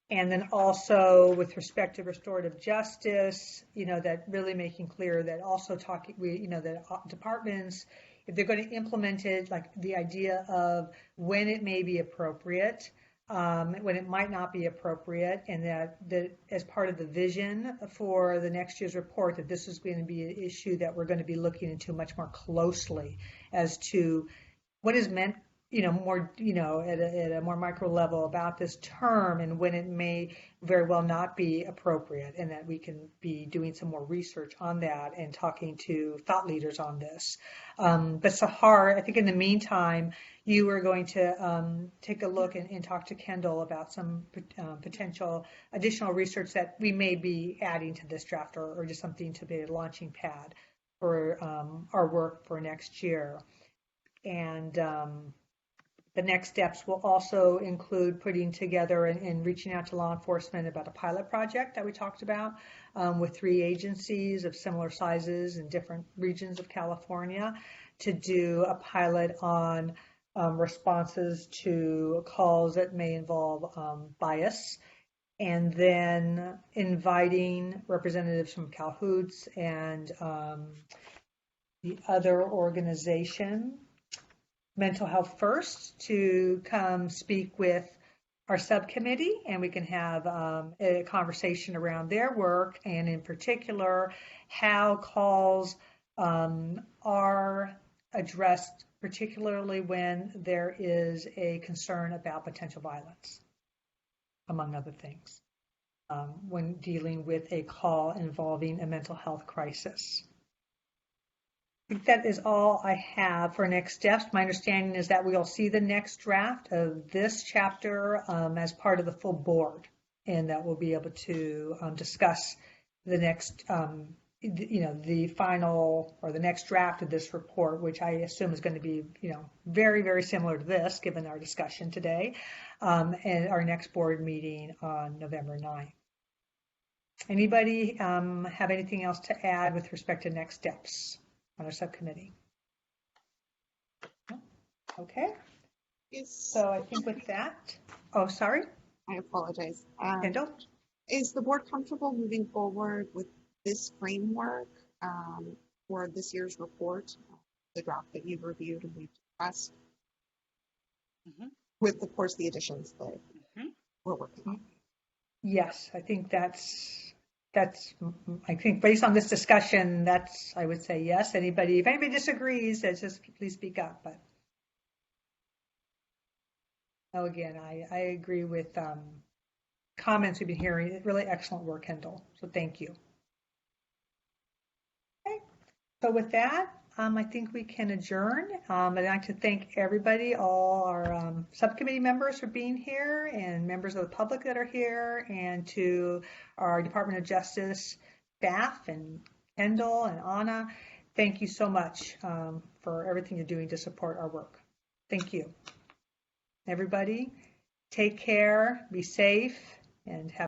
And then also with respect to restorative justice, that really making clear that also talking, that departments, if they're going to implement it, like the idea of when it may be appropriate, when it might not be appropriate, and that as part of the vision for the next year's report, that this is going to be an issue that we're going to be looking into much more closely as to what is meant, more, at a more micro level about this term and when it may very well not be appropriate, and that we can be doing some more research on that and talking to thought leaders on this. But Sahar, I think in the meantime, you are going to take a look and talk to Kendall about some potential additional research that we may be adding to this draft, or just something to be a launching pad for our work for next year. And the next steps will also include putting together and reaching out to law enforcement about a pilot project that we talked about with 3 agencies of similar sizes in different regions of California to do a pilot on responses to calls that may involve bias, and then inviting representatives from CalHoots and the other organization, Mental Health First, to come speak with our subcommittee, and we can have a conversation around their work, and in particular, how calls are addressed, particularly when there is a concern about potential violence, among other things, when dealing with a call involving a mental health crisis. I think that is all I have for next steps. My understanding is that we'll see the next draft of this chapter as part of the full board, and that we'll be able to discuss the next, the final or the next draft of this report, which I assume is going to be, very, very similar to this, given our discussion today, and our next board meeting on November 9th. Anybody have anything else to add with respect to next steps on our subcommittee? Okay. So I think with that, oh, sorry. I apologize. Kendall? Is the board comfortable moving forward with this framework for this year's report, the draft that you've reviewed and we've discussed, with, of course, the additions that we're working on? Yes, I think I think based on this discussion, I would say yes. If anybody disagrees, just please speak up. But again, I agree with comments we've been hearing. Really excellent work, Kendall. So thank you. Okay. So with that, I think we can adjourn. I'd like to thank everybody, all our subcommittee members for being here, and members of the public that are here, and to our Department of Justice staff and Kendall and Anna. Thank you so much for everything you're doing to support our work. Thank you. Everybody, take care, be safe, and have